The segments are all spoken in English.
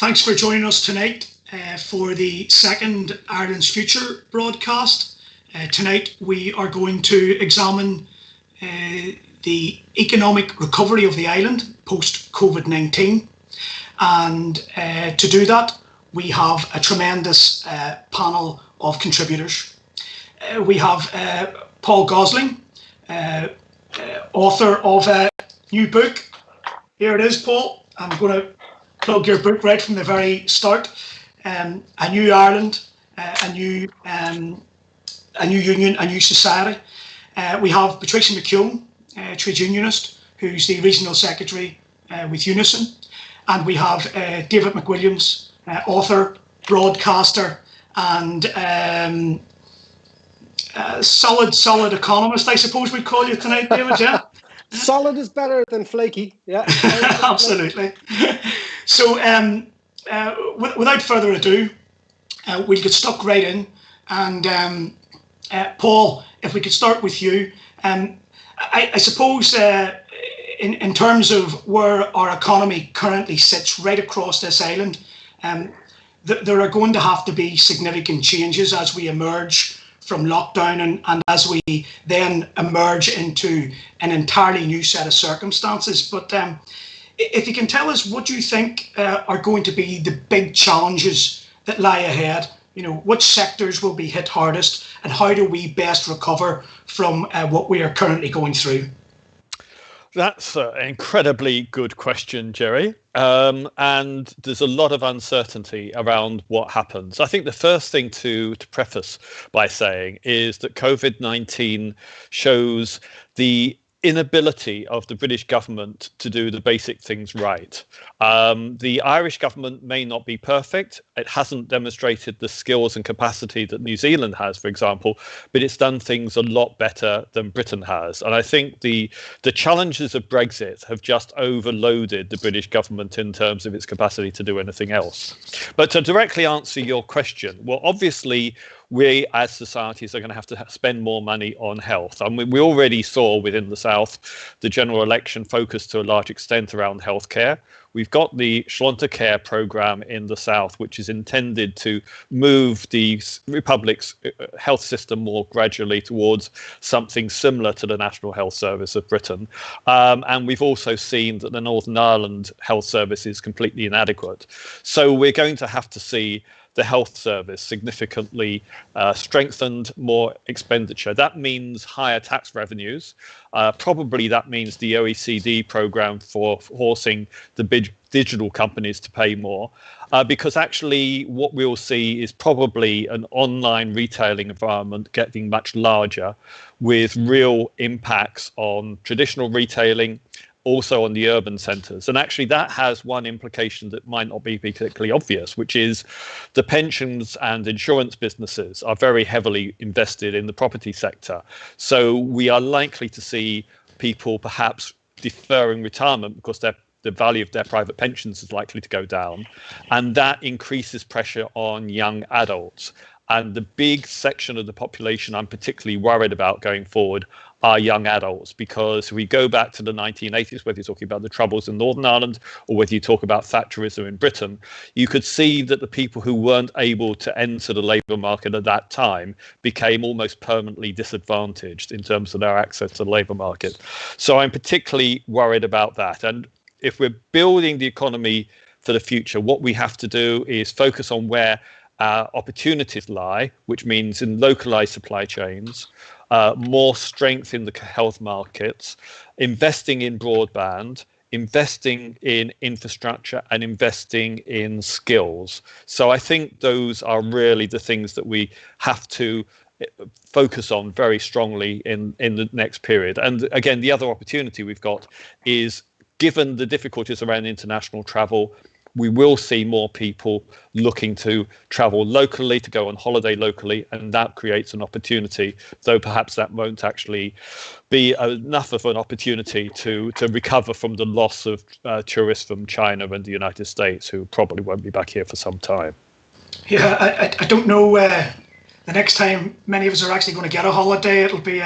Thanks for joining us tonight for the second Ireland's Future broadcast. Tonight we are going to examine the economic recovery of the island post-COVID-19. And to do that, we have a tremendous panel of contributors. We have Paul Gosling, author of a new book. Here it is, Paul. I'm going to plug your book right from the very start. A New Ireland, a new union, a new society. We have Patricia McKeown, trade unionist, who's the regional secretary with Unison. And we have David McWilliams, author, broadcaster, and solid economist, I suppose we'd call you tonight, David, yeah? Solid is better than flaky, yeah. Absolutely. So without further ado, we'll get stuck right in. And Paul, if we could start with you. I suppose in terms of where our economy currently sits right across this island, there are going to have to be significant changes as we emerge from lockdown and as we then emerge into an entirely new set of circumstances. But if you can tell us what you think are going to be the big challenges that lie ahead, you know, which sectors will be hit hardest and how do we best recover from what we are currently going through? That's an incredibly good question, Gerry. And there's a lot of uncertainty around what happens. I think the first thing to preface by saying is that COVID-19 shows the inability of the British government to do the basic things right. The Irish government may not be perfect. It hasn't demonstrated the skills and capacity that New Zealand has, for example, but it's done things a lot better than Britain has. And I think the challenges of Brexit have just overloaded the British government in terms of its capacity to do anything else. But to directly answer your question, well, obviously, we as societies are going to have to spend more money on health. I mean, we already saw within the South the general election focused to a large extent around healthcare. We've got the Shlonta Care programme in the South, which is intended to move the Republic's health system more gradually towards something similar to the National Health Service of Britain. And we've also seen that the Northern Ireland Health Service is completely inadequate. So we're going to have to see the health service significantly strengthened, more expenditure. That means higher tax revenues. Probably that means the OECD program for forcing the big digital companies to pay more, because actually what we'll see is probably an online retailing environment getting much larger with real impacts on traditional retailing, also on the urban centres. And actually that has one implication that might not be particularly obvious, which is the pensions and insurance businesses are very heavily invested in the property sector. So we are likely to see people perhaps deferring retirement because the value of their private pensions is likely to go down. And that increases pressure on young adults. And the big section of the population I'm particularly worried about going forward are young adults, because we go back to the 1980s, whether you're talking about the Troubles in Northern Ireland or whether you talk about Thatcherism in Britain, you could see that the people who weren't able to enter the labour market at that time became almost permanently disadvantaged in terms of their access to the labour market. So I'm particularly worried about that. And if we're building the economy for the future, what we have to do is focus on where opportunities lie, which means in localized supply chains, more strength in the health markets, investing in broadband, investing in infrastructure and investing in skills. So I think those are really the things that we have to focus on very strongly in the next period. And again, the other opportunity we've got is, given the difficulties around international travel, we will see more people looking to travel locally, to go on holiday locally, and that creates an opportunity, though perhaps that won't actually be enough of an opportunity to recover from the loss of tourists from China and the United States, who probably won't be back here for some time. Yeah, I don't know. The next time many of us are actually going to get a holiday, it'll be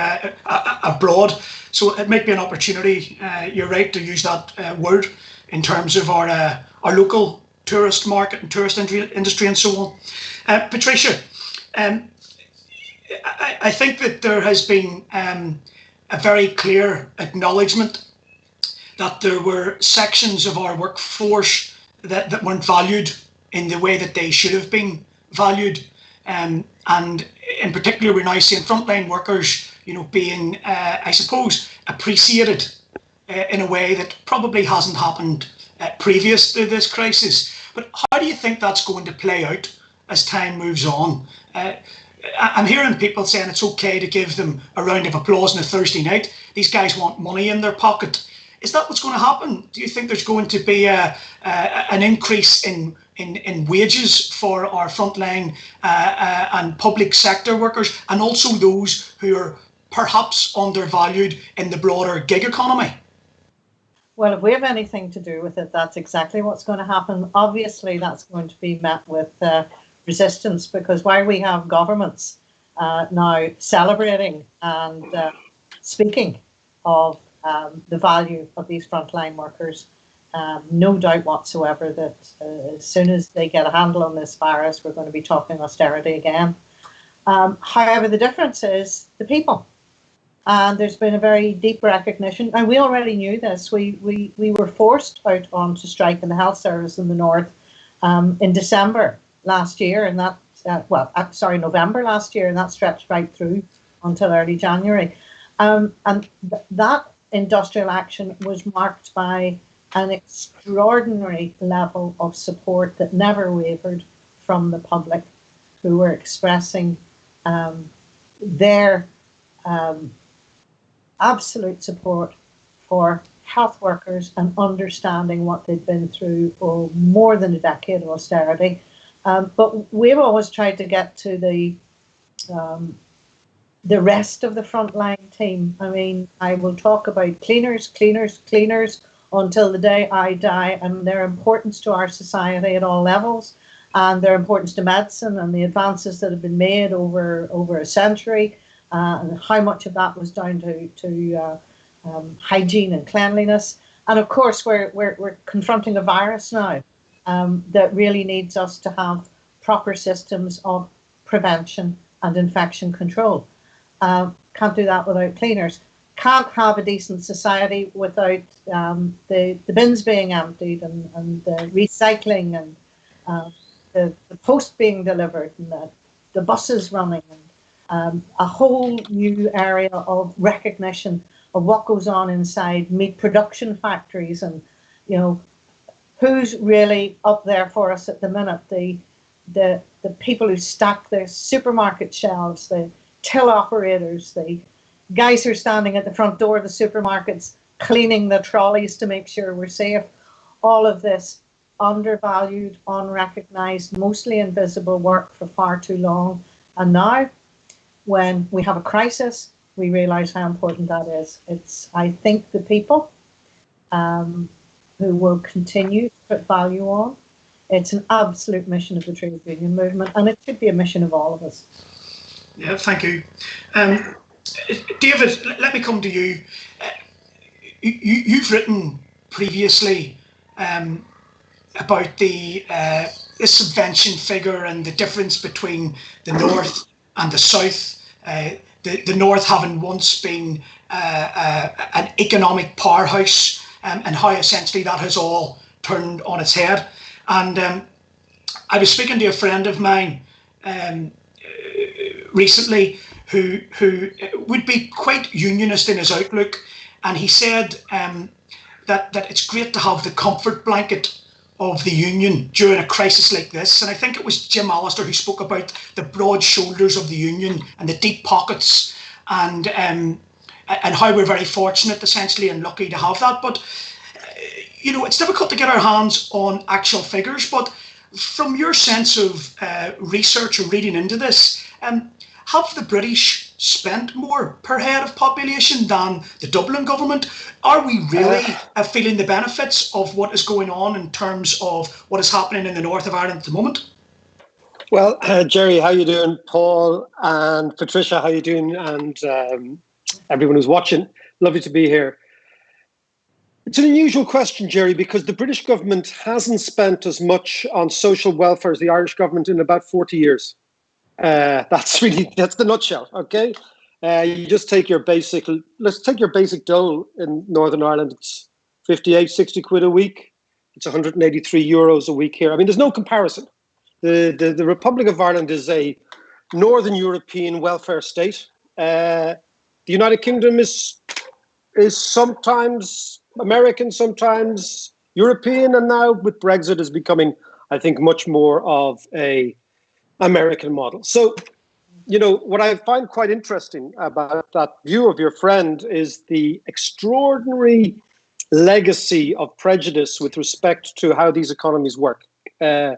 abroad. So it might be an opportunity, you're right, to use that word in terms of our local tourist market and tourist industry and so on. Patricia, I think that there has been a very clear acknowledgement that there were sections of our workforce that weren't valued in the way that they should have been valued. And in particular, we're now seeing frontline workers, being, I suppose, appreciated in a way that probably hasn't happened previous to this crisis. But how do you think that's going to play out as time moves on? I'm hearing people saying it's okay to give them a round of applause on a Thursday night. These guys want money in their pocket. Is that what's going to happen? Do you think there's going to be an increase in wages for our frontline and public sector workers, and also those who are perhaps undervalued in the broader gig economy? Well, if we have anything to do with it, that's exactly what's going to happen. Obviously, that's going to be met with resistance, because while we have governments now celebrating and speaking of the value of these frontline workers, no doubt whatsoever that as soon as they get a handle on this virus, we're going to be talking austerity again. However, the difference is the people. And there's been a very deep recognition, and we already knew this. We were forced out onto strike in the health service in the north in December last year, and that November last year, and that stretched right through until early January. And that industrial action was marked by an extraordinary level of support that never wavered from the public, who were expressing their absolute support for health workers and understanding what they'd been through for more than a decade of austerity. But we've always tried to get to the rest of the frontline team. I mean, I will talk about cleaners until the day I die, and their importance to our society at all levels, and their importance to medicine and the advances that have been made over a century, and how much of that was down to hygiene and cleanliness. And of course, we're confronting a virus now that really needs us to have proper systems of prevention and infection control. Can't do that without cleaners. Can't have a decent society without the bins being emptied and the recycling and the post being delivered and the buses running, and a whole new area of recognition of what goes on inside meat production factories, and who's really up there for us at the minute. The people who stack the supermarket shelves, the till operators, the guys who are standing at the front door of the supermarkets cleaning the trolleys to make sure we're safe. All of this undervalued, unrecognised, mostly invisible work for far too long. And now, when we have a crisis, we realise how important that is. It's, I think, the people who will continue to put value on. It's an absolute mission of the trade union movement, and it should be a mission of all of us. Yeah, thank you. David, let me come to you. You've written previously about the subvention figure and the difference between the North and the South. The North having once been an economic powerhouse, and how essentially that has all turned on its head. And I was speaking to a friend of mine recently who would be quite unionist in his outlook, and he said that it's great to have the comfort blanket of the union during a crisis like this. And I think it was Jim Allister who spoke about the broad shoulders of the union and the deep pockets, and how we're very fortunate, essentially, and lucky to have that. But it's difficult to get our hands on actual figures. But from your sense of research or reading into this, have the British spent more per head of population than the Dublin government? Are we really feeling the benefits of what is going on in terms of what is happening in the north of Ireland at the moment? Well, Gerry, how you doing? Paul and Patricia, how you doing? And everyone who's watching, lovely to be here. It's an unusual question, Gerry, because the British government hasn't spent as much on social welfare as the Irish government in about 40 years. That's the nutshell, okay? You just take your let's take your basic dole in Northern Ireland. It's 58, 60 quid a week. It's 183 euros a week here. I mean, there's no comparison. The Republic of Ireland is a Northern European welfare state. The United Kingdom is sometimes American, sometimes European, and now with Brexit is becoming, I think, much more of a American model. So, what I find quite interesting about that view of your friend is the extraordinary legacy of prejudice with respect to how these economies work. Our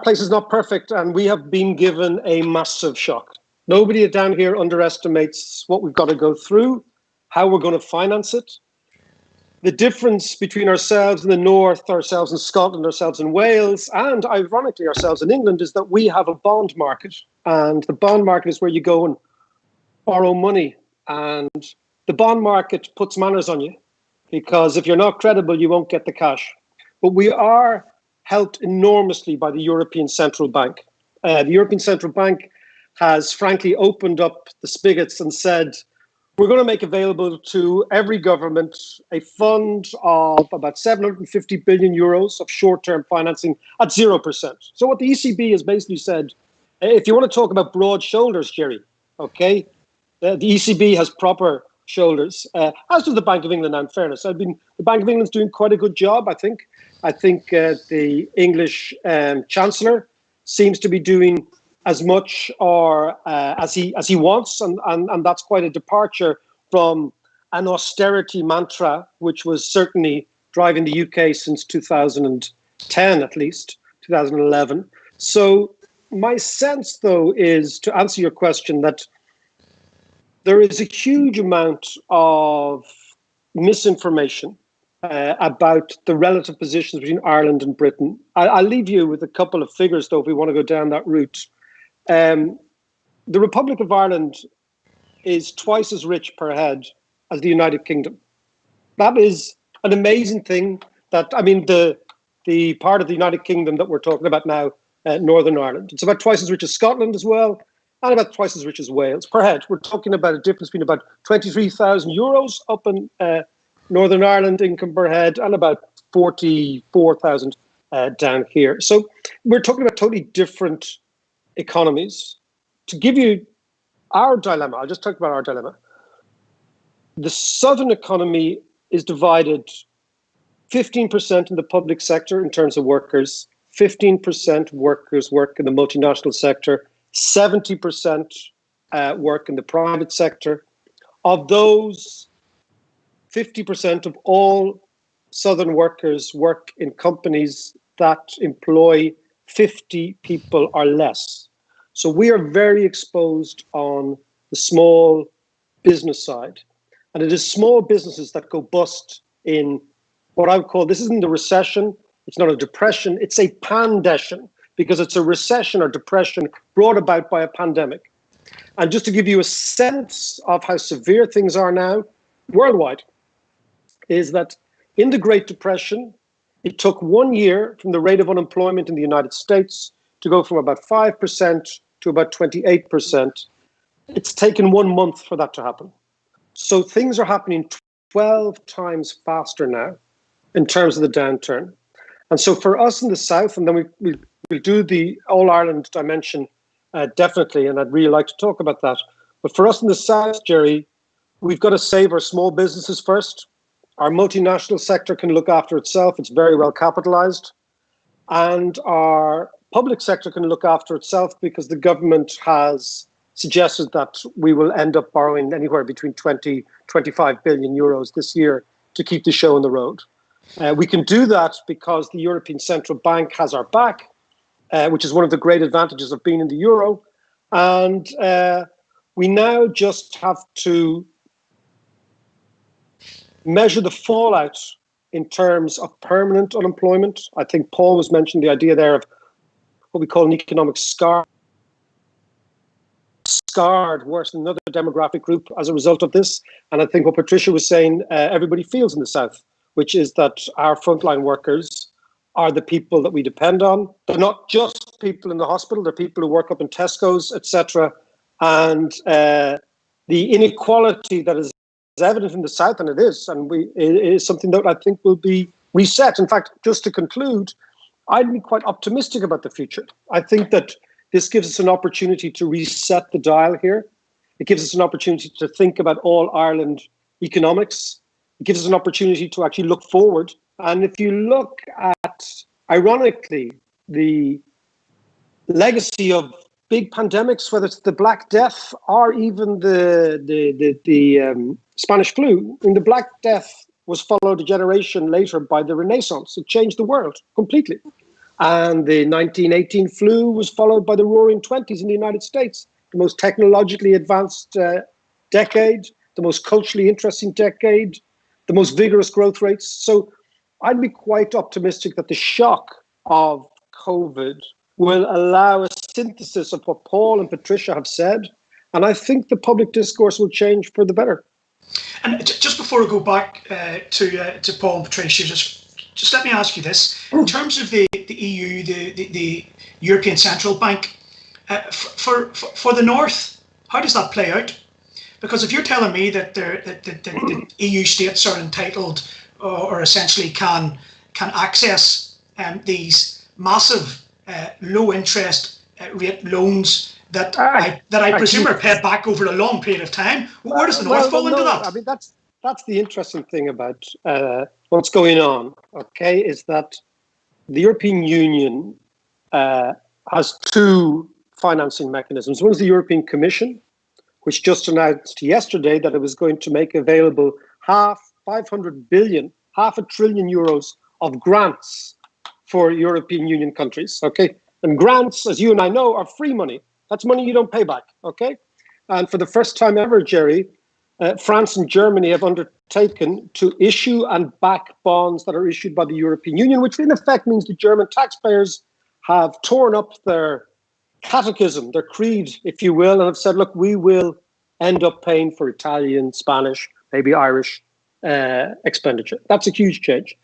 place is not perfect, and we have been given a massive shock. Nobody down here underestimates what we've got to go through, how we're going to finance it. The difference between ourselves in the north, ourselves in Scotland, ourselves in Wales, and ironically ourselves in England is that we have a bond market. And the bond market is where you go and borrow money. And the bond market puts manners on you, because if you're not credible, you won't get the cash. But we are helped enormously by the European Central Bank. The European Central Bank has frankly opened up the spigots and said, we're going to make available to every government a fund of about 750 billion euros of short-term financing at 0%. So what the ECB has basically said, if you want to talk about broad shoulders, Gerry, okay, the ECB has proper shoulders, as does the Bank of England, in fairness. The Bank of England's doing quite a good job, I think. I think the English Chancellor seems to be doing as much or as he wants, and that's quite a departure from an austerity mantra, which was certainly driving the UK since 2010, at least 2011. So my sense, though, is to answer your question that there is a huge amount of misinformation about the relative positions between Ireland and Britain. I'll leave you with a couple of figures, though, if we want to go down that route. The Republic of Ireland is twice as rich per head as the United Kingdom. That is an amazing thing. The part of the United Kingdom that we're talking about now, Northern Ireland, it's about twice as rich as Scotland as well, and about twice as rich as Wales per head. We're talking about a difference between about 23,000 euros up in Northern Ireland income per head and about 44,000 down here. So we're talking about totally different economies. To give you our dilemma, I'll just talk about our dilemma. The southern economy is divided 15% in the public sector in terms of workers, 15% workers work in the multinational sector, 70% work in the private sector. Of those, 50% of all southern workers work in companies that employ 50 people or less. So we are very exposed on the small business side. And it is small businesses that go bust in what I would call, this isn't a recession, it's not a depression, it's a pandession, because it's a recession or depression brought about by a pandemic. And just to give you a sense of how severe things are now worldwide, is that in the Great Depression, it took 1 year from the rate of unemployment in the United States to go from about 5% to about 28%. It's taken 1 month for that to happen. So things are happening 12 times faster now in terms of the downturn. And so for us in the South, and then we'll do the All-Ireland dimension definitely, and I'd really like to talk about that. But for us in the South, Gerry, we've got to save our small businesses first. Our multinational sector can look after itself. It's very well capitalized. And our public sector can look after itself because the government has suggested that we will end up borrowing anywhere between 20, 25 billion euros this year to keep the show on the road. We can do that because the European Central Bank has our back, which is one of the great advantages of being in the euro. And we now just have to measure the fallout in terms of permanent unemployment. I think Paul was mentioning the idea there of what we call an economic scar scarred worse than another demographic group as a result of this. And I think what Patricia was saying, everybody feels in the South, which is that our frontline workers are the people that we depend on. They're not just people in the hospital, they're people who work up in Tesco's, etc. And the inequality that is evident in the South, and it is something that I think will be reset. In fact, just to conclude, I'd be quite optimistic about the future. I think that this gives us an opportunity to reset the dial here. It gives us an opportunity to think about all Ireland economics. It gives us an opportunity to actually look forward. And if you look at, ironically, the legacy of big pandemics, whether it's the Black Death or even the Spanish flu, and the Black Death was followed a generation later by the Renaissance. It changed the world completely. And the 1918 flu was followed by the Roaring Twenties in the United States, the most technologically advanced decade, the most culturally interesting decade, the most vigorous growth rates. So I'd be quite optimistic that the shock of COVID will allow a synthesis of what Paul and Patricia have said. And I think the public discourse will change for the better. And just before I go back to Paul and Patricia, just let me ask you this. In terms of the EU, the European Central Bank, for the North, how does that play out? Because if you're telling me that the EU states are entitled or essentially can access these massive low interest rate loans that I presume are paid back over a long period of time, where does the North fall into that? I mean, that's the interesting thing about what's going on, okay, is that the European Union has two financing mechanisms. One is the European Commission, which just announced yesterday that it was going to make available 500 billion, half a trillion euros of grants for European Union countries, okay? And grants, as you and I know, are free money. That's money you don't pay back, okay? And for the first time ever, Gerry, France and Germany have undertaken to issue and back bonds that are issued by the European Union, which in effect means the German taxpayers have torn up their catechism, their creed, if you will, and have said, look, we will end up paying for Italian, Spanish, maybe Irish expenditure. That's a huge change.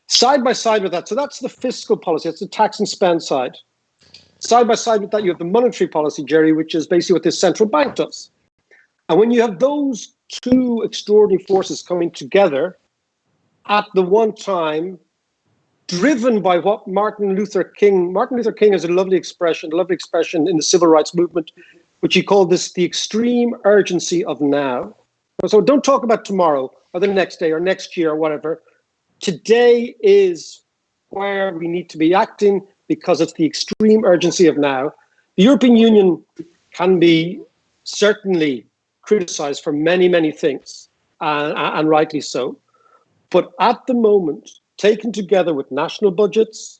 Side by side with that, so that's the fiscal policy, that's the tax and spend side. Side by side with that, you have the monetary policy, Gerry, which is basically what this central bank does. And when you have those two extraordinary forces coming together at the one time, driven by what Martin Luther King has a lovely expression in the civil rights movement, which he called this the extreme urgency of now. So don't talk about tomorrow or the next day or next year or whatever. Today is where we need to be acting because it's the extreme urgency of now. The European Union can be certainly criticized for many, many things, and rightly so. But at the moment, taken together with national budgets,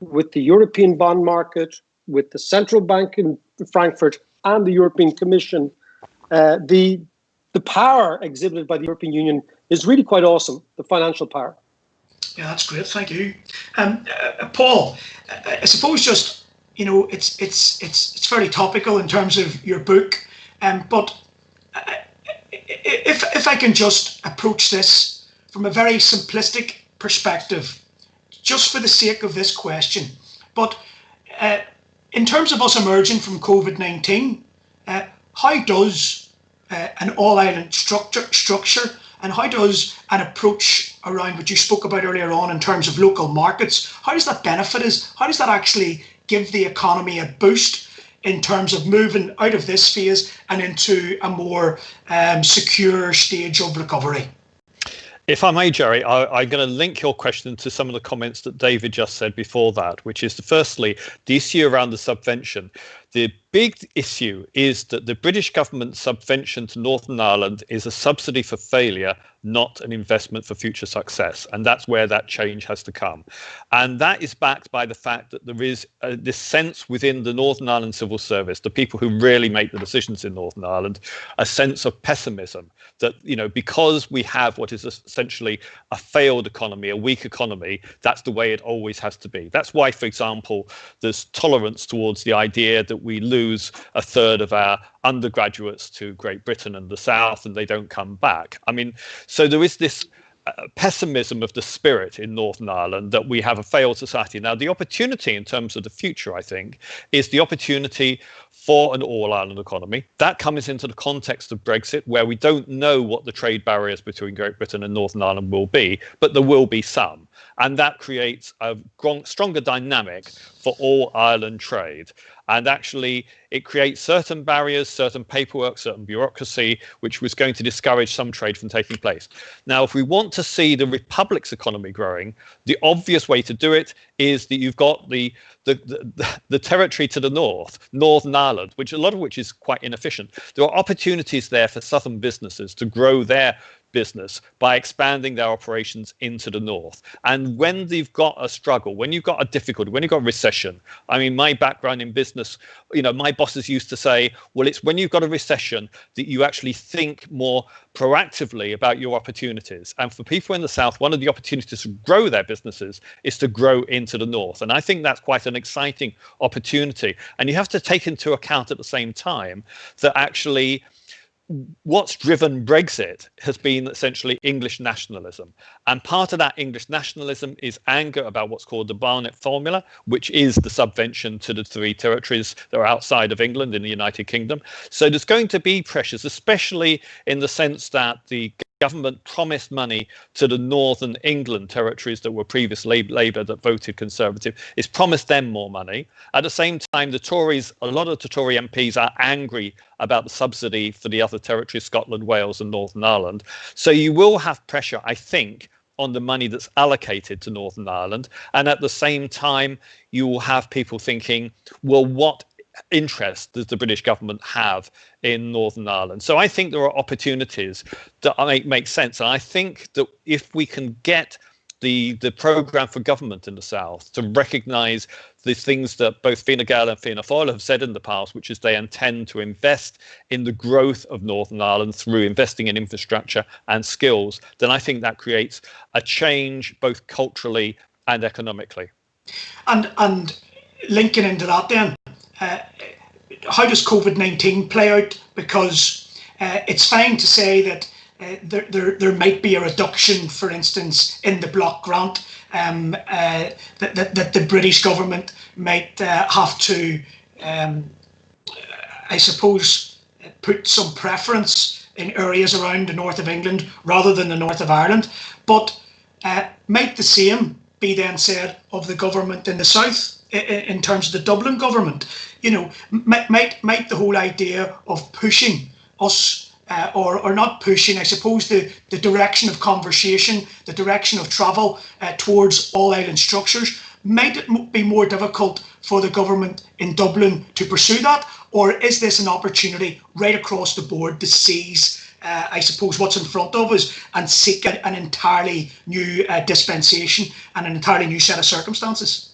with the European bond market, with the central bank in Frankfurt and the European Commission, the power exhibited by the European Union is really quite awesome, the financial power. Yeah, that's great. Thank you, Paul. I suppose just it's very topical in terms of your book, but if I can just approach this from a very simplistic perspective, just for the sake of this question, but in terms of us emerging from COVID-19, how does an all-Ireland structure and how does an approach around what you spoke about earlier on in terms of local markets, how does that benefit us? How does that actually give the economy a boost in terms of moving out of this phase and into a more secure stage of recovery? If I may, Gerry, I'm going to link your question to some of the comments that David just said before that, which is firstly, the issue around the subvention. The big issue is that the British government subvention to Northern Ireland is a subsidy for failure, not an investment for future success. And that's where that change has to come. And that is backed by the fact that there is this sense within the Northern Ireland civil service, the people who really make the decisions in Northern Ireland, a sense of pessimism that, because we have what is essentially a failed economy, a weak economy, that's the way it always has to be. That's why, for example, there's tolerance towards the idea that that we lose a third of our undergraduates to Great Britain and the South, and they don't come back. I mean, so there is this pessimism of the spirit in Northern Ireland that we have a failed society. Now, the opportunity in terms of the future, I think, is the opportunity for an all-Ireland economy. That comes into the context of Brexit, where we don't know what the trade barriers between Great Britain and Northern Ireland will be, but there will be some. And that creates a stronger dynamic for all Ireland trade. And actually, it creates certain barriers, certain paperwork, certain bureaucracy, which was going to discourage some trade from taking place. Now, if we want to see the Republic's economy growing, the obvious way to do it is that you've got the territory to the north, Northern Ireland, which a lot of which is quite inefficient. There are opportunities there for southern businesses to grow their business by expanding their operations into the north. And when you've got a struggle, when you've got a difficulty, when you've got a recession, I mean, my background in business, you know, my bosses used to say, well, it's when you've got a recession that you actually think more proactively about your opportunities. And for people in the south, one of the opportunities to grow their businesses is to grow into the north. And I think that's quite an exciting opportunity. And you have to take into account at the same time that actually what's driven Brexit has been essentially English nationalism. And part of that English nationalism is anger about what's called the Barnett Formula, which is the subvention to the 3 territories that are outside of England in the United Kingdom. So there's going to be pressures, especially in the sense that the government promised money to the Northern England territories that were previously Labour that voted Conservative. It's promised them more money. At the same time, the Tories, a lot of the Tory MPs are angry about the subsidy for the other territories, Scotland, Wales and Northern Ireland. So you will have pressure, I think, on the money that's allocated to Northern Ireland. And at the same time, you will have people thinking, well, what interest does the British government have in Northern Ireland? So I think there are opportunities that make sense. And I think that if we can get the programme for government in the south to recognise the things that both Fine Gael and Fianna Fáil have said in the past, which is they intend to invest in the growth of Northern Ireland through investing in infrastructure and skills, then I think that creates a change both culturally and economically. And linking into that then, how does COVID-19 play out? Because it's fine to say that there might be a reduction, for instance, in the block grant, that the British government might have to, I suppose, put some preference in areas around the north of England rather than the north of Ireland. But might the same be then said of the government in the south? In terms of the Dublin government, you know, might the whole idea of pushing us or not pushing, I suppose, the direction of conversation, the direction of travel towards all-island structures, might it be more difficult for the government in Dublin to pursue that? Or is this an opportunity right across the board to seize, I suppose, what's in front of us and seek an entirely new dispensation and an entirely new set of circumstances?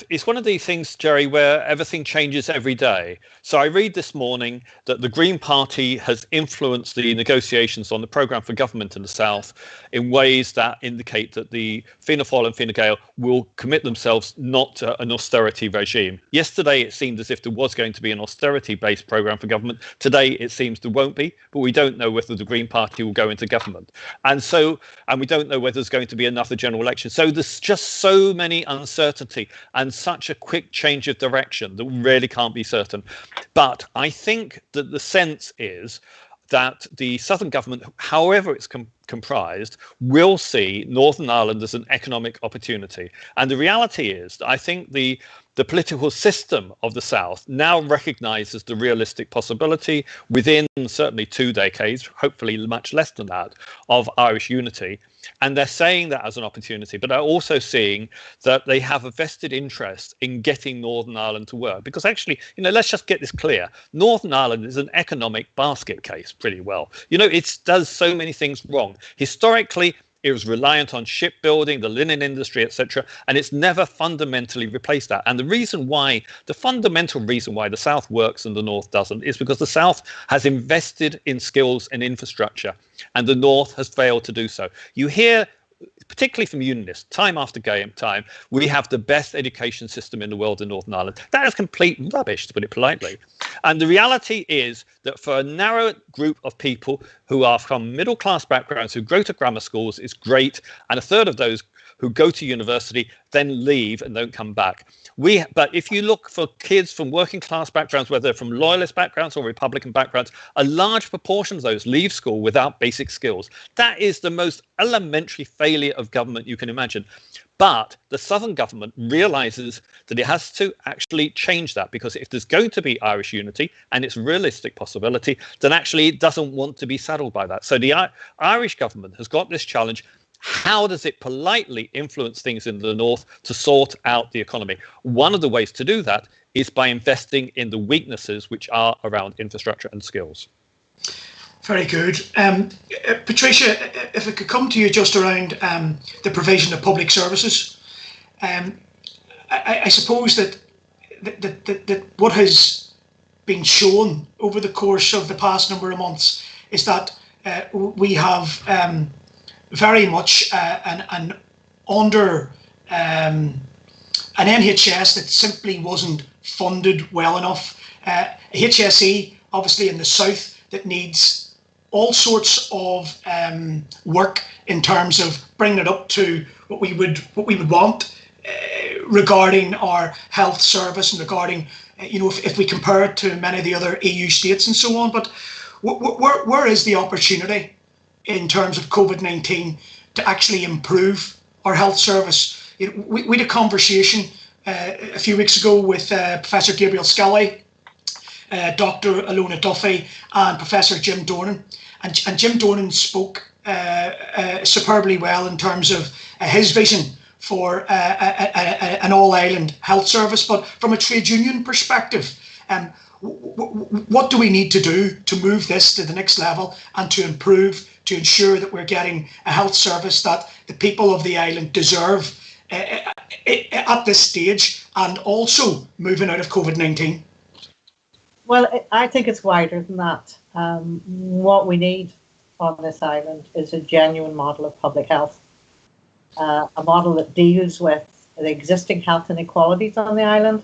It's one of these things, Gerry, where everything changes every day. So I read this morning that the Green Party has influenced the negotiations on the programme for government in the south in ways that indicate that the Fianna Fáil and Fine Gael will commit themselves not to an austerity regime. Yesterday, it seemed as if there was going to be an austerity-based programme for government. Today, it seems there won't be, but we don't know whether the Green Party will go into government. And we don't know whether there's going to be another general election. So there's just so many uncertainty and such a quick change of direction that really can't be certain. But I think that the sense is that the southern government, however it's comprised, will see Northern Ireland as an economic opportunity. And the reality is that I think the political system of the South now recognises the realistic possibility within certainly 2 decades, hopefully much less than that, of Irish unity. And they're saying that as an opportunity, but they're also seeing that they have a vested interest in getting Northern Ireland to work. Because actually, you know, let's just get this clear. Northern Ireland is an economic basket case pretty well. You know, it does so many things wrong. Historically, it was reliant on shipbuilding, the linen industry, etc., and it's never fundamentally replaced that. And the fundamental reason why the South works and the North doesn't is because the South has invested in skills and infrastructure, and the North has failed to do so. You hear particularly from unionists, time after time, we have the best education system in the world in Northern Ireland. That is complete rubbish, to put it politely. And the reality is that for a narrow group of people who are from middle-class backgrounds, who go to grammar schools, it's great. And a third of those who go to university then leave and don't come back. But if you look for kids from working class backgrounds, whether they're from loyalist backgrounds or Republican backgrounds, a large proportion of those leave school without basic skills. That is the most elementary failure of government you can imagine. But the Southern government realizes that it has to actually change that, because if there's going to be Irish unity, and it's a realistic possibility, then actually it doesn't want to be saddled by that. So the Irish government has got this challenge. How does it politely influence things in the north to sort out the economy? One of the ways to do that is by investing in the weaknesses which are around infrastructure and skills. Very good. Patricia, if I could come to you just around the provision of public services. I suppose that what has been shown over the course of the past number of months is that we have very much an NHS that simply wasn't funded well enough. A HSE, obviously in the south, that needs all sorts of work in terms of bringing it up to what we would want regarding our health service and regarding, if we compare it to many of the other EU states and so on. But where is the opportunity in terms of COVID-19 to actually improve our health service? We had a conversation a few weeks ago with Professor Gabriel Scully, Dr. Alona Duffy and Professor Jim Dornan. And Jim Dornan spoke superbly well in terms of his vision for an all-island health service. But from a trade union perspective, what do we need to do to move this to the next level and to improve, to ensure that we're getting a health service that the people of the island deserve at this stage, and also moving out of COVID-19? Well, I think it's wider than that. What we need on this island is a genuine model of public health, a model that deals with the existing health inequalities on the island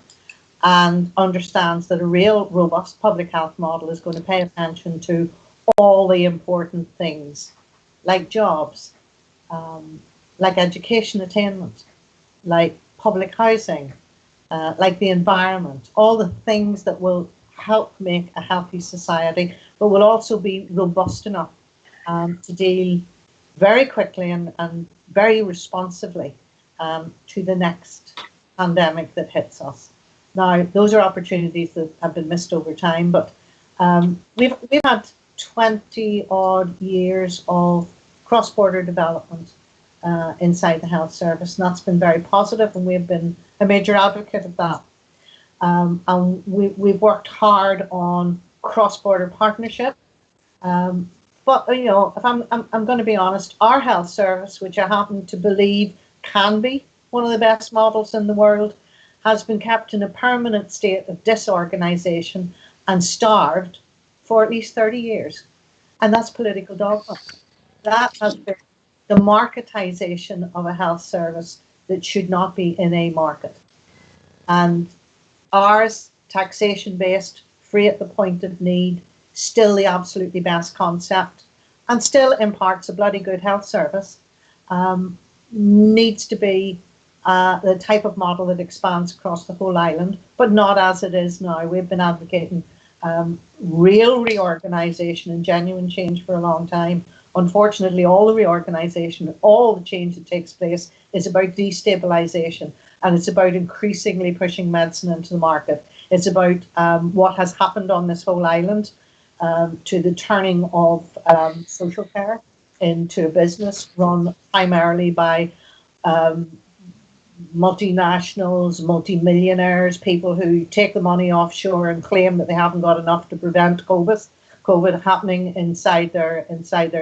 and understands that a real robust public health model is going to pay attention to all the important things like jobs, like education attainment, like public housing, like the environment, all the things that will help make a healthy society, but will also be robust enough to deal very quickly and very responsively to the next pandemic that hits us. Now, those are opportunities that have been missed over time, but we've had 20 odd years of cross-border development inside the health service, and that's been very positive, and we've been a major advocate of that. And we've worked hard on cross-border partnership. But if I'm going to be honest, our health service, which I happen to believe can be one of the best models in the world, has been kept in a permanent state of disorganisation and starved for at least 30 years. And that's political dogma. That has been the marketisation of a health service that should not be in a market. And ours, taxation-based, free at the point of need, still the absolutely best concept, and still imparts a bloody good health service, needs to be the type of model that expands across the whole island, but not as it is now. We've been advocating real reorganisation and genuine change for a long time. Unfortunately, all the reorganisation, all the change that takes place is about destabilisation, and it's about increasingly pushing medicine into the market. It's about what has happened on this whole island, to the turning of social care into a business run primarily by multinationals, multimillionaires, people who take the money offshore and claim that they haven't got enough to prevent COVID happening inside their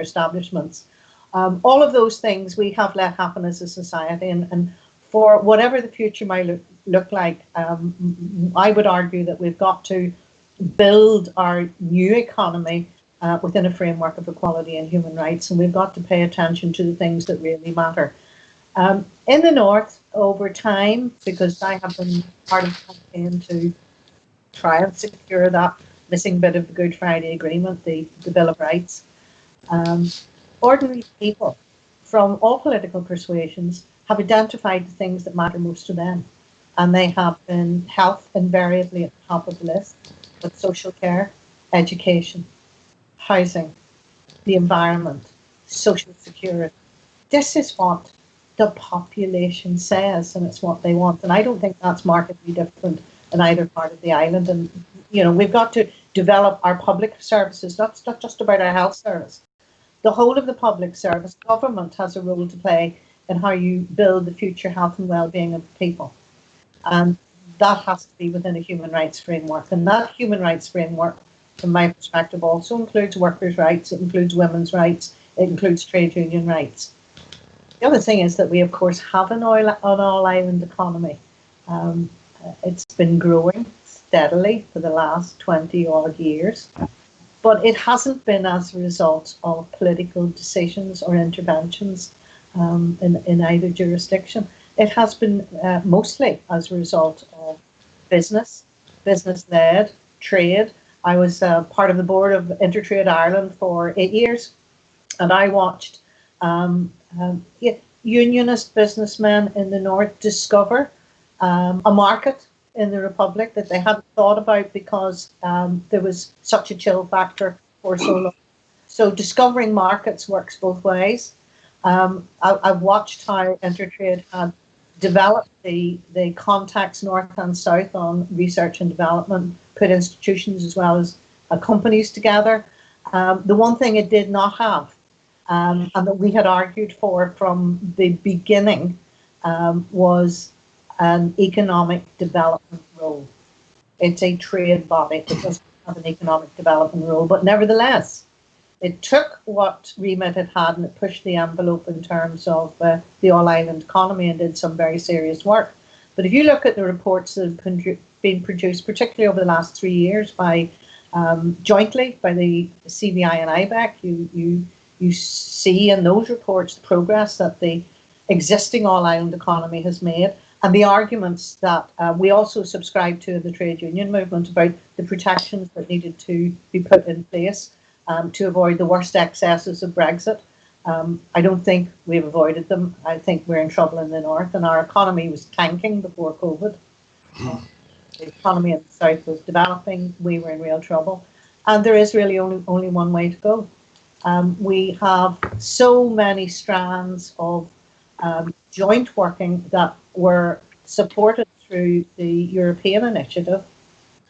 establishments. All of those things we have let happen as a society, and for whatever the future might look like, I would argue that we've got to build our new economy within a framework of equality and human rights, and we've got to pay attention to the things that really matter. In the North, over time, because I have been part of the campaign to try and secure that missing bit of the Good Friday Agreement, the Bill of Rights, ordinary people from all political persuasions have identified the things that matter most to them. And they have been health invariably at the top of the list, but social care, education, housing, the environment, social security. This is what the population says, and it's what they want. And I don't think that's markedly different in either part of the island. And, we've got to develop our public services. That's not just about our health service. The whole of the public service, government has a role to play in how you build the future health and well-being of people. And that has to be within a human rights framework. And that human rights framework, from my perspective, also includes workers' rights, it includes women's rights, it includes trade union rights. The other thing is that we, of course, have an all-island economy. It's been growing steadily for the last 20-odd years, but it hasn't been as a result of political decisions or interventions in either jurisdiction. It has been mostly as a result of business-led trade. I was part of the board of Intertrade Ireland for 8 years, and I watched unionist businessmen in the North discover a market in the Republic that they hadn't thought about because there was such a chill factor for so long. So discovering markets works both ways. I've watched how Intertrade had developed the contacts north and south on research and development, put institutions as well as companies together. The one thing it did not have, and that we had argued for from the beginning, was an economic development role. It's a trade body. It doesn't have an economic development role, but nevertheless, it took what remit it had and it pushed the envelope in terms of the all-island economy and did some very serious work. But if you look at the reports that have been produced, particularly over the last 3 years, by jointly by the CBI and IBEC, you see in those reports the progress that the existing all-island economy has made, and the arguments that we also subscribe to in the trade union movement about the protections that needed to be put in place to avoid the worst excesses of Brexit. I don't think we've avoided them. I think we're in trouble in the North, and our economy was tanking before COVID. The economy in the South was developing. We were in real trouble. And there is really only one way to go. We have so many strands of joint working that were supported through the European initiative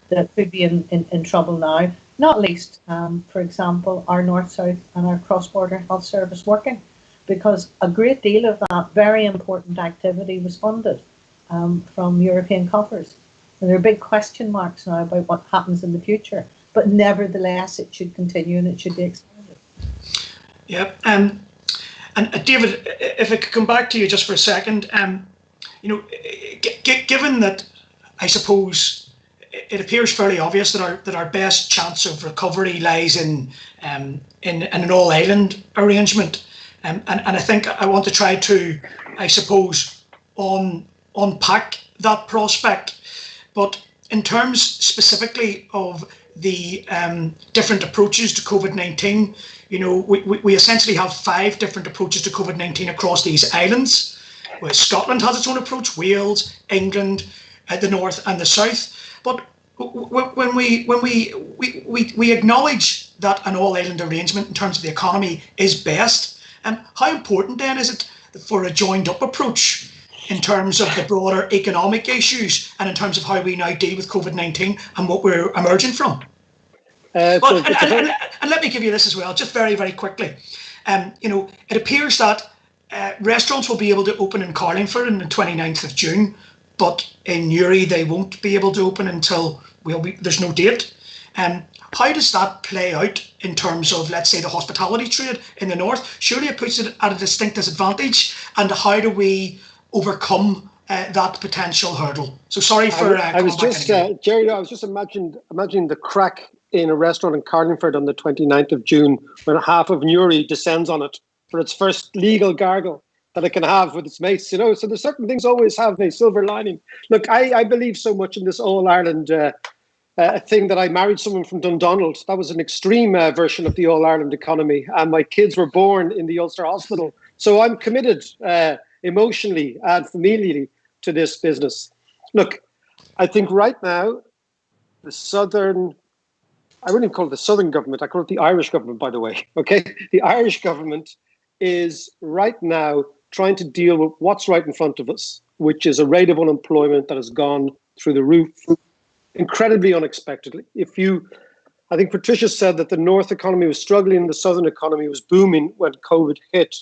that could be in trouble now. Not least, for example, our North-South and our cross-border health service working, because a great deal of that very important activity was funded from European coffers. And there are big question marks now about what happens in the future, but nevertheless it should continue and it should be expanded. Yeah, and David, if I could come back to you just for a second, given that, I suppose, it appears fairly obvious that our best chance of recovery lies in an all-island arrangement, and I think I want to try to, I suppose, unpack that prospect. But in terms specifically of the different approaches to COVID-19, we essentially have 5 different approaches to COVID-19 across these islands. Well, Scotland has its own approach, Wales, England, the North and the South. But when we acknowledge that an all-island arrangement in terms of the economy is best, how important then is it for a joined-up approach in terms of the broader economic issues and in terms of how we now deal with COVID-19 and what we're emerging from? And let me give you this as well, just very, very quickly. It appears that restaurants will be able to open in Carlile on the 29th of June, but in Uri they won't be able to open until there's no date. How does that play out in terms of, let's say, the hospitality trade in the North? Surely it puts it at a distinct disadvantage. And how do we overcome that potential hurdle? So sorry for. I was just Gerry. I was just imagining the crack in a restaurant in Carlingford on the 29th of June when half of Newry descends on it for its first legal gargle that it can have with its mates, you know. So there's certain things always have a silver lining. Look, I believe so much in this All Ireland thing that I married someone from Dundonald. That was an extreme version of the All Ireland economy. And my kids were born in the Ulster Hospital. So I'm committed emotionally and familially to this business. Look, I think right now, the Southern, I wouldn't even call it the Southern government, I call it the Irish government, by the way, okay? The Irish government is right now trying to deal with what's right in front of us, which is a rate of unemployment that has gone through the roof incredibly unexpectedly. I think Patricia said that the North economy was struggling, the Southern economy was booming when COVID hit.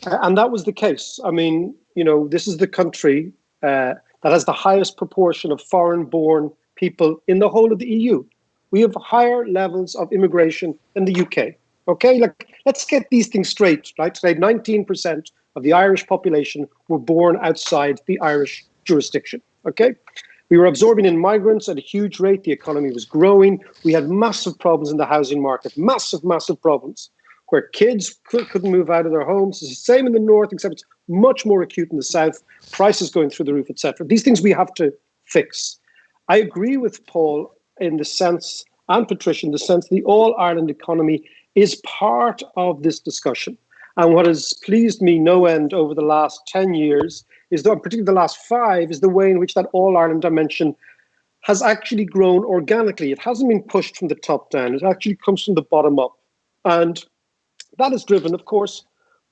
And that was the case. I mean, you know, this is the country that has the highest proportion of foreign-born people in the whole of the EU. We have higher levels of immigration than the UK. Okay, like, let's get these things straight, right? Today, 19% of the Irish population were born outside the Irish jurisdiction, okay? We were absorbing in migrants at a huge rate. The economy was growing. We had massive problems in the housing market, massive problems, where kids couldn't move out of their homes. It's the same in the north, except it's much more acute in the south. Prices going through the roof, etc. These things we have to fix. I agree with Paul in the sense, and Patricia, in the sense the All-Ireland economy is part of this discussion. And what has pleased me no end over the last 10 years, is that, particularly the last 5, is the way in which that All-Ireland dimension has actually grown organically. It hasn't been pushed from the top down. It actually comes from the bottom up. And that is driven, of course,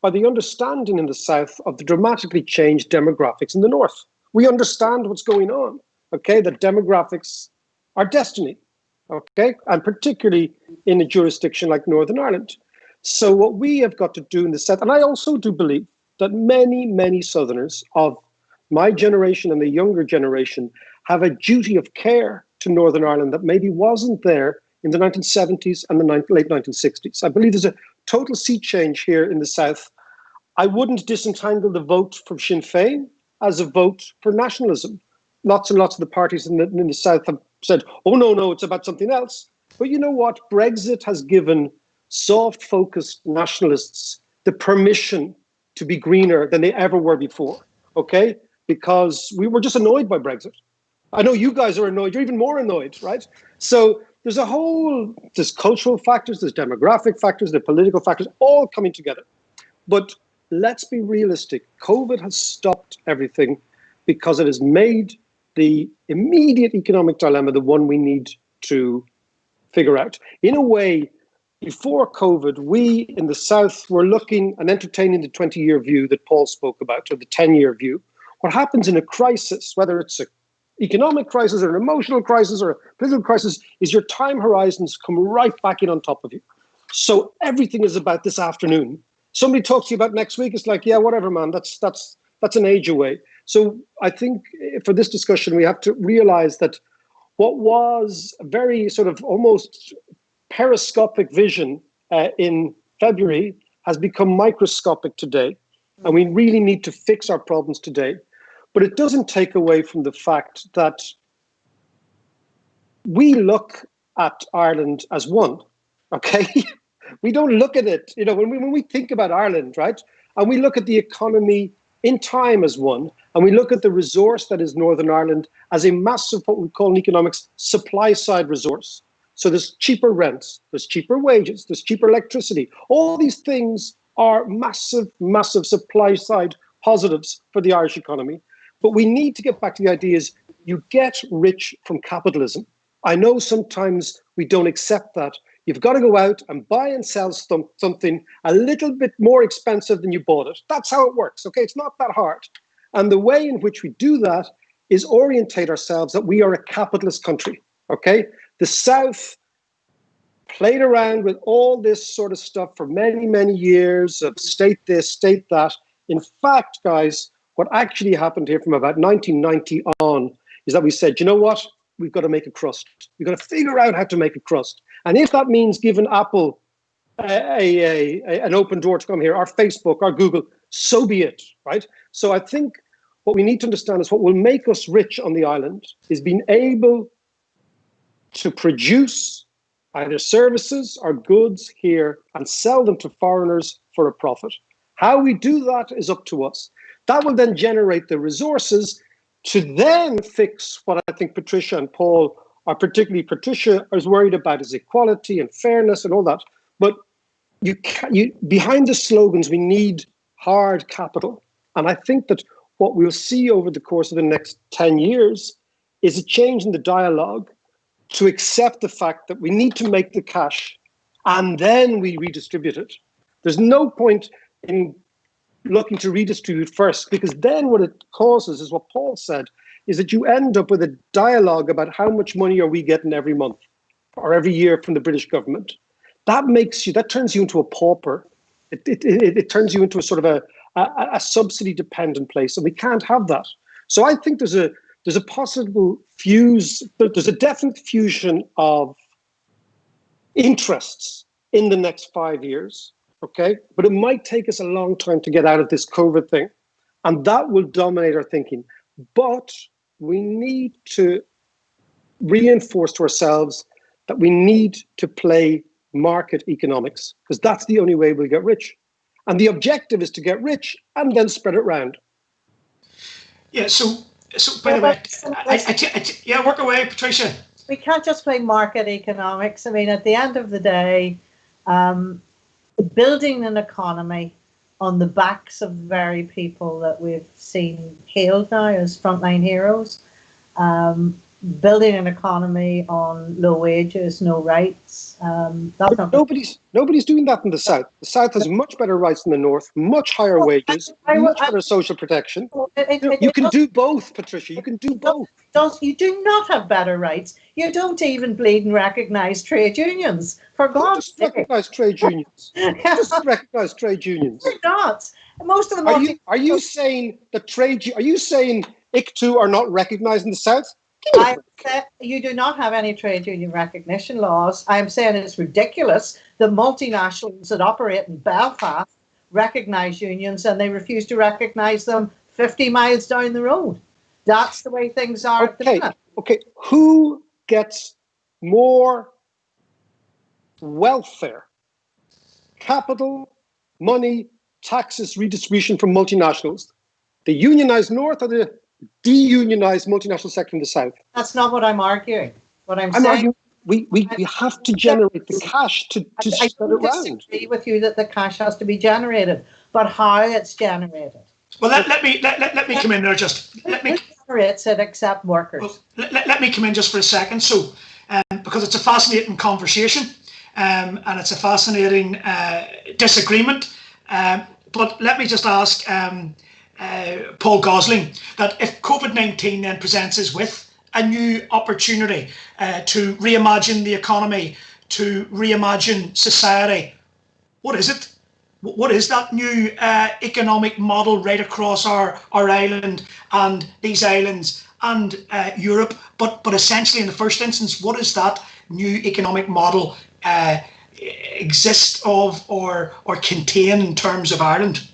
by the understanding in the south of the dramatically changed demographics in the north. We understand what's going on, okay? That demographics are destiny, okay? And particularly in a jurisdiction like Northern Ireland. So what we have got to do in the south, and I also do believe that many Southerners of my generation and the younger generation have a duty of care to Northern Ireland that maybe wasn't there in the 1970s and the late 1960s. I believe there's a total sea change here in the south. I wouldn't disentangle the vote from Sinn Féin as a vote for nationalism. Lots and lots of the parties in the south have said, oh, no, it's about something else. But you know what? Brexit has given soft-focused nationalists the permission to be greener than they ever were before, okay? Because we were just annoyed by Brexit. I know you guys are annoyed. You're even more annoyed, right? So there's cultural factors, there's demographic factors, there's political factors, all coming together. But let's be realistic. COVID has stopped everything because it has made the immediate economic dilemma the one we need to figure out. In a way, before COVID, we in the South were looking and entertaining the 20-year view that Paul spoke about, or the 10-year view. What happens in a crisis, whether it's an economic crisis or an emotional crisis or a political crisis, is your time horizons come right back in on top of you. So everything is about this afternoon. Somebody talks to you about next week, it's like, yeah, whatever, man, that's an age away. So I think for this discussion, we have to realize that what was a very sort of almost periscopic vision in February has become microscopic today. And we really need to fix our problems today. But it doesn't take away from the fact that we look at Ireland as one, okay? We don't look at it, you know, when we think about Ireland, right? And we look at the economy in time as one, and we look at the resource that is Northern Ireland as a massive, what we call in economics, supply side resource. So there's cheaper rents, there's cheaper wages, there's cheaper electricity. All these things are massive supply side positives for the Irish economy. But we need to get back to the ideas, you get rich from capitalism. I know sometimes we don't accept that. You've got to go out and buy and sell something a little bit more expensive than you bought it. That's how it works, okay? It's not that hard. And the way in which we do that is orientate ourselves that we are a capitalist country, okay? The South played around with all this sort of stuff for many years of state this, state that. In fact, guys, what actually happened here from about 1990 on is that we said, you know what? We've got to make a crust. We've got to figure out how to make a crust. And if that means giving Apple an open door to come here, or Facebook, or Google, so be it, right? So I think what we need to understand is what will make us rich on the island is being able to produce either services or goods here and sell them to foreigners for a profit. How we do that is up to us. That will then generate the resources to then fix what I think Patricia and Paul, or particularly Patricia, is worried about, is equality and fairness and all that. But behind the slogans, we need hard capital. And I think that what we'll see over the course of the next 10 years is a change in the dialogue to accept the fact that we need to make the cash and then we redistribute it. There's no point in looking to redistribute first, because then what it causes is what Paul said, is that you end up with a dialogue about how much money are we getting every month or every year from the British government. That turns you into a pauper. It turns you into a sort of a subsidy dependent place, and we can't have that. So I think there's a possible there's a definite fusion of interests in the next 5 years. Okay, but it might take us a long time to get out of this COVID thing, and that will dominate our thinking. But we need to reinforce to ourselves that we need to play market economics, because that's the only way we'll get rich. And the objective is to get rich and then spread it around. Yeah, so by the way, work away, Patricia. We can't just play market economics. I mean, at the end of the day, building an economy on the backs of the very people that we've seen hailed now as frontline heroes, building an economy on low wages, no rights. Nobody's doing that in the South. The South has much better rights than the North, much higher wages, much better social protection. You can do both, Patricia. You can do both. You do not have better rights. You don't even bleed and recognise trade unions. For God's sake. Recognise trade unions. Just recognise trade unions. They're not. Most of them are you saying are you saying ICTU are not recognised in the South? I said you do not have any trade union recognition laws. I'm saying it's ridiculous that multinationals that operate in Belfast recognise unions and they refuse to recognise them 50 miles down the road. That's the way things are at the minute. Okay, who gets more welfare, capital, money, taxes, redistribution from multinationals? The unionised North or the de-unionised multinational sector in the South? That's not what I'm arguing. What I'm saying, arguing we have to generate the cash to spread it around. I disagree with you that the cash has to be generated, but how it's generated. Well, let me come in there just. Let me generates it except workers. Well, let me come in just for a second. So, because it's a fascinating conversation, and it's a fascinating disagreement. But let me just ask Paul Gosling that if COVID-19 then presents us with a new opportunity to reimagine the economy, to reimagine society, what is it? What is that new economic model right across our island and these islands and Europe? But essentially, in the first instance, what is that new economic model exist of or contain in terms of Ireland?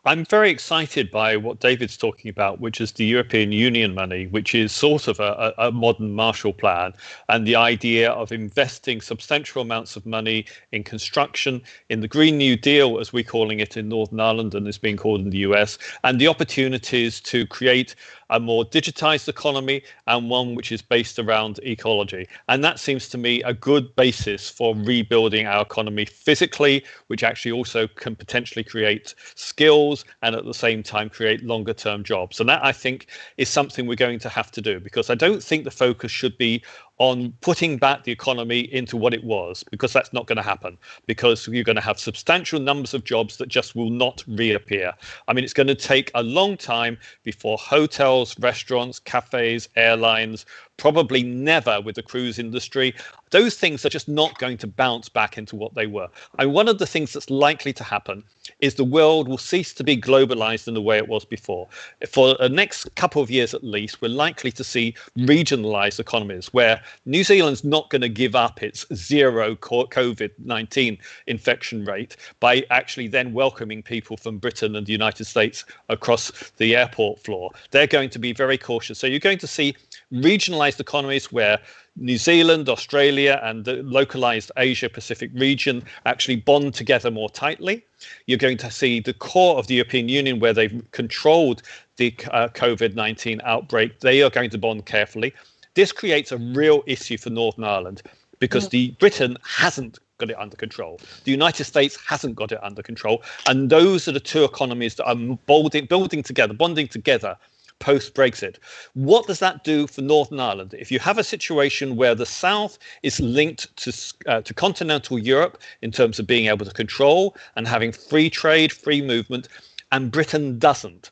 I'm very excited by what David's talking about, which is the European Union money, which is sort of a modern Marshall Plan, and the idea of investing substantial amounts of money in construction, in the Green New Deal, as we're calling it in Northern Ireland and is being called in the US, and the opportunities to create a more digitized economy and one which is based around ecology. And that seems to me a good basis for rebuilding our economy physically, which actually also can potentially create skills and at the same time create longer term jobs. And that, I think, is something we're going to have to do, because I don't think the focus should be on putting back the economy into what it was, because that's not going to happen, because you're going to have substantial numbers of jobs that just will not reappear. I mean, it's going to take a long time before hotels, restaurants, cafes, airlines, probably never with the cruise industry, those things are just not going to bounce back into what they were. And one of the things that's likely to happen is the world will cease to be globalized in the way it was before. For the next couple of years at least, we're likely to see regionalized economies where New Zealand's not going to give up its zero COVID-19 infection rate by actually then welcoming people from Britain and the United States across the airport floor. They're going to be very cautious. So you're going to see regionalized economies where New Zealand, Australia, and the localized Asia Pacific region actually bond together more tightly. You're going to see the core of the European Union, where they've controlled the COVID-19 outbreak. They are going to bond carefully. This creates a real issue for Northern Ireland because Britain hasn't got it under control. The United States hasn't got it under control. And those are the two economies that are bonding together post-Brexit. What does that do for Northern Ireland? If you have a situation where the South is linked to continental Europe in terms of being able to control and having free trade, free movement, and Britain doesn't,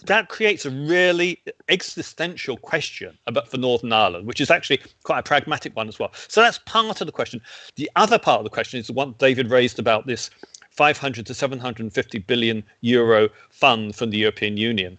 that creates a really existential question for Northern Ireland, which is actually quite a pragmatic one as well. So that's part of the question. The other part of the question is the one David raised about this 500 to 750 billion euro fund from the European Union.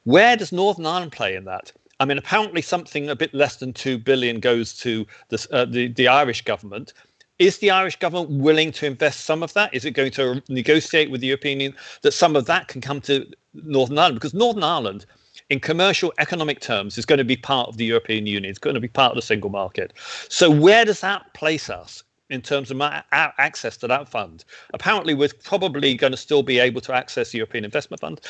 Where does Northern Ireland play in that? I mean, apparently something a bit less than 2 billion goes to the Irish government. Is the Irish government willing to invest some of that? Is it going to negotiate with the European Union that some of that can come to Northern Ireland? Because Northern Ireland, in commercial economic terms, is going to be part of the European Union. It's going to be part of the single market. So where does that place us in terms of access to that fund? Apparently, we're probably going to still be able to access the European Investment Fund,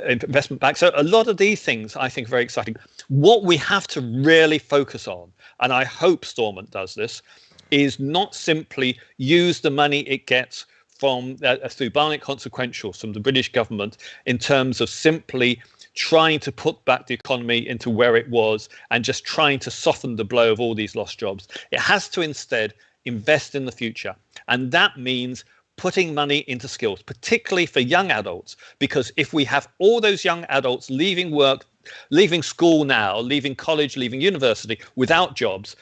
investment bank. So a lot of these things, I think, are very exciting. What we have to really focus on, and I hope Stormont does this, is not simply use the money it gets from through Barnett consequentials from the British government in terms of simply trying to put back the economy into where it was and just trying to soften the blow of all these lost jobs. It has to instead invest in the future. And that means putting money into skills, particularly for young adults, because if we have all those young adults leaving work, leaving school now, leaving college, leaving university without jobs,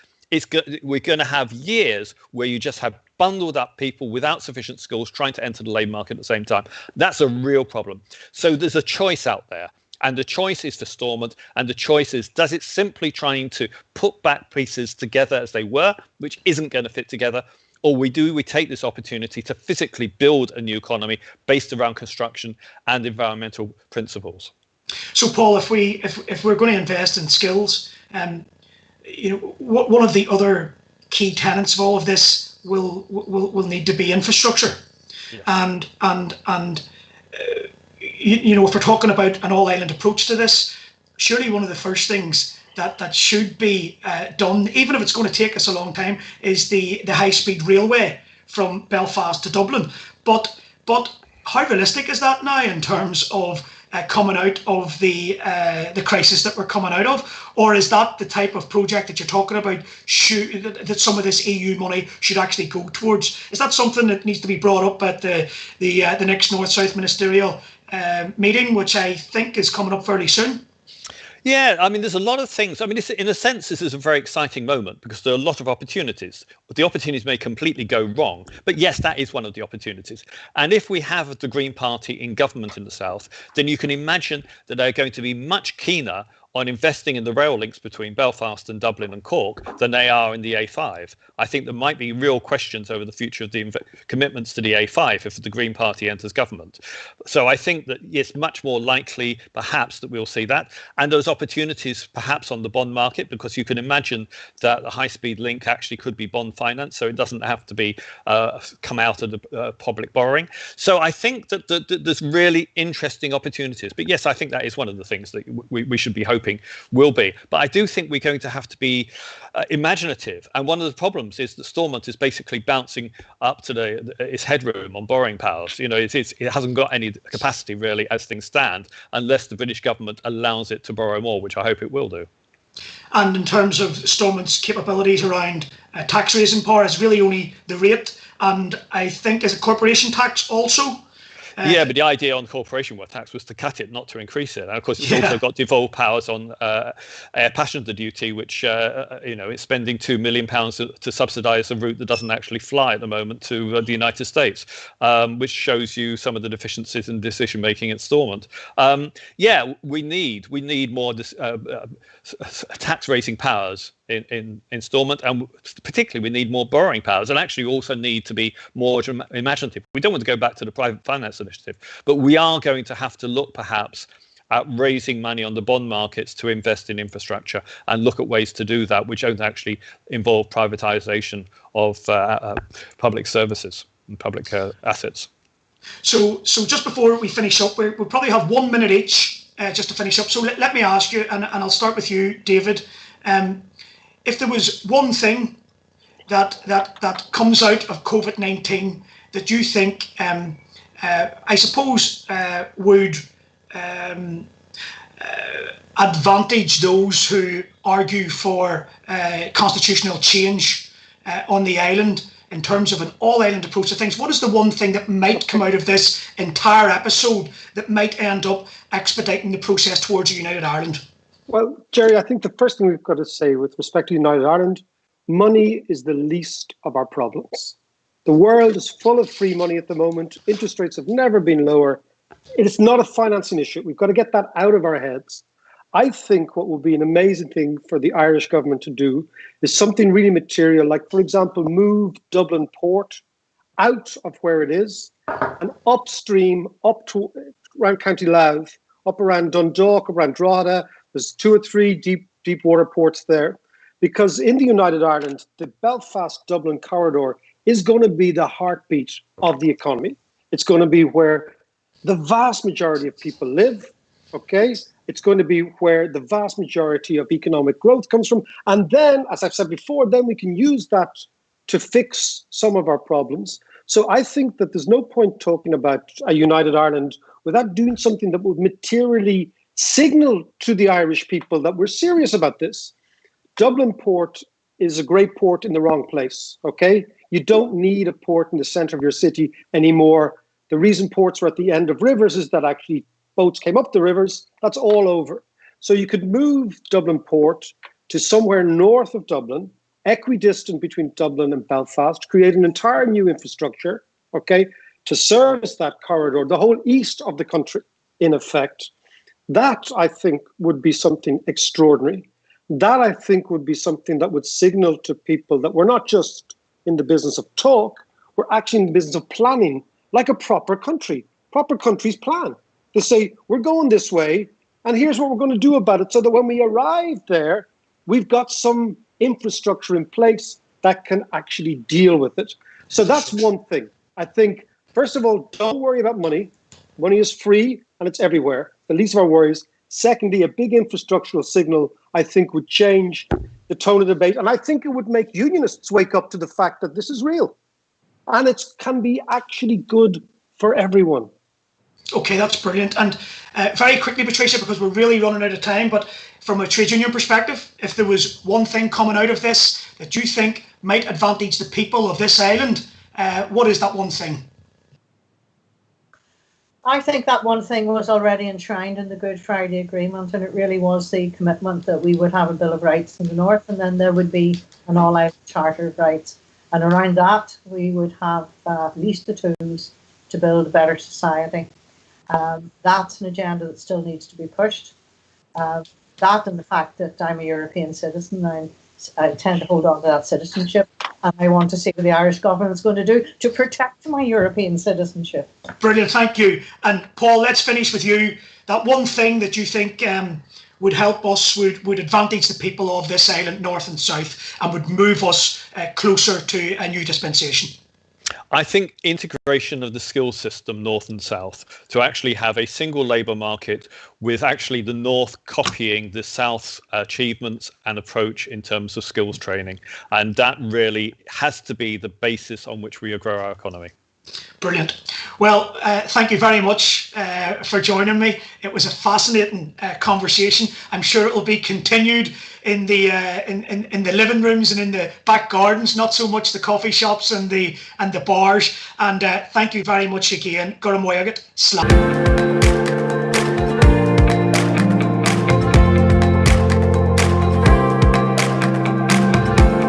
we're going to have years where you just have bundled up people without sufficient skills trying to enter the labour market at the same time. That's a real problem. So there's a choice out there. And the choice is for Stormont, and the choice is, does it simply trying to put back pieces together as they were, which isn't going to fit together, or we take this opportunity to physically build a new economy based around construction and environmental principles? So, Paul, if we're going to invest in skills, one of the other key tenets of all of this will need to be infrastructure, and if we're talking about an all-island approach to this, surely one of the first things that should be done, even if it's going to take us a long time, is the high-speed railway from Belfast to Dublin. But how realistic is that now in terms of coming out of the crisis that we're coming out of? Or is that the type of project that you're talking about that some of this EU money should actually go towards? Is that something that needs to be brought up at the next North-South Ministerial meeting, which I think is coming up fairly soon? Yeah, I mean, there's a lot of things. I mean, in a sense, this is a very exciting moment because there are a lot of opportunities. The opportunities may completely go wrong, but yes, that is one of the opportunities. And if we have the Green Party in government in the South, then you can imagine that they're going to be much keener on investing in the rail links between Belfast and Dublin and Cork than they are in the A5. I think there might be real questions over the future of the commitments to the A5 if the Green Party enters government. So I think that it's much more likely, perhaps, that we'll see that. And those opportunities, perhaps, on the bond market, because you can imagine that the high-speed link actually could be bond finance, so it doesn't have to be come out of the public borrowing. So I think that there's really interesting opportunities. But yes, I think that is one of the things that we should be hoping will be. But I do think we're going to have to be imaginative. And one of the problems is that Stormont is basically bouncing up to its headroom on borrowing powers. It hasn't got any capacity really as things stand, unless the British government allows it to borrow more, which I hope it will do. And in terms of Stormont's capabilities around tax raising power, is really only the rate, and I think is a corporation tax also. Yeah, but the idea on corporation wealth tax was to cut it, not to increase it. And of course, it's also got devolved powers on air passenger duty, which it's spending £2 million to subsidise a route that doesn't actually fly at the moment to the United States, which shows you some of the deficiencies in decision making at Stormont. We need more tax raising powers in Stormont, and particularly we need more borrowing powers, and actually also need to be more imaginative. We don't want to go back to the private finance initiative, but we are going to have to look perhaps at raising money on the bond markets to invest in infrastructure and look at ways to do that which don't actually involve privatization of public services and public assets. So just before we finish up, we'll probably have 1 minute each just to finish up. So let me ask you, and I'll start with you, David. If there was one thing that comes out of COVID-19 that you think, I suppose, would advantage those who argue for constitutional change on the island in terms of an all-island approach to things, what is the one thing that might come out of this entire episode that might end up expediting the process towards a United Ireland? Well, Gerry, I think the first thing we've got to say with respect to United Ireland, money is the least of our problems. The world is full of free money at the moment. Interest rates have never been lower. It is not a financing issue. We've got to get that out of our heads. I think what would be an amazing thing for the Irish government to do is something really material, like, for example, move Dublin Port out of where it is and upstream, up to around County Louth, up around Dundalk, around Drogheda. There's 2 or 3 deep water ports there. Because in the United Ireland, the Belfast-Dublin corridor is going to be the heartbeat of the economy. It's going to be where the vast majority of people live, okay? It's going to be where the vast majority of economic growth comes from. And then, as I've said before, then we can use that to fix some of our problems. So I think that there's no point talking about a United Ireland without doing something that would materially signal to the Irish people that we're serious about this. Dublin Port is a great port in the wrong place, okay? You don't need a port in the centre of your city anymore. The reason ports were at the end of rivers is that actually boats came up the rivers. That's all over. So you could move Dublin Port to somewhere north of Dublin, equidistant between Dublin and Belfast, create an entire new infrastructure, okay, to service that corridor, the whole east of the country, in effect. That, I think, would be something extraordinary. That, I think, would be something that would signal to people that we're not just in the business of talk, we're actually in the business of planning, like a proper country. Proper countries plan. To say, we're going this way, and here's what we're going to do about it, so that when we arrive there, we've got some infrastructure in place that can actually deal with it. So that's one thing. I think, first of all, don't worry about money. Money is free, and it's everywhere. The least of our worries. Secondly, a big infrastructural signal, I think, would change the tone of the debate. And I think it would make unionists wake up to the fact that this is real. And it can be actually good for everyone. Okay, that's brilliant. And very quickly, Patricia, because we're really running out of time, but from a trade union perspective, if there was one thing coming out of this that you think might advantage the people of this island, what is that one thing? I think that one thing was already enshrined in the Good Friday Agreement, and it really was the commitment that we would have a Bill of Rights in the North, and then there would be an all-out Charter of Rights. And around that, we would have at least the tools to build a better society. That's an agenda that still needs to be pushed. That and the fact that I'm a European citizen, I tend to hold on to that citizenship. And I want to see what the Irish government is going to do to protect my European citizenship. Brilliant, thank you. And Paul, let's finish with you. That one thing that you think would help us, would advantage the people of this island, north and south, and would move us closer to a new dispensation. I think integration of the skills system, north and south, to actually have a single labour market with actually the north copying the south's achievements and approach in terms of skills training. And that really has to be the basis on which we grow our economy. Brilliant. Well, thank you very much for joining me. It was a fascinating conversation. I'm sure it will be continued in the in the living rooms and in the back gardens, not so much the coffee shops and the bars. And thank you very much again. Guramayagat. Slán.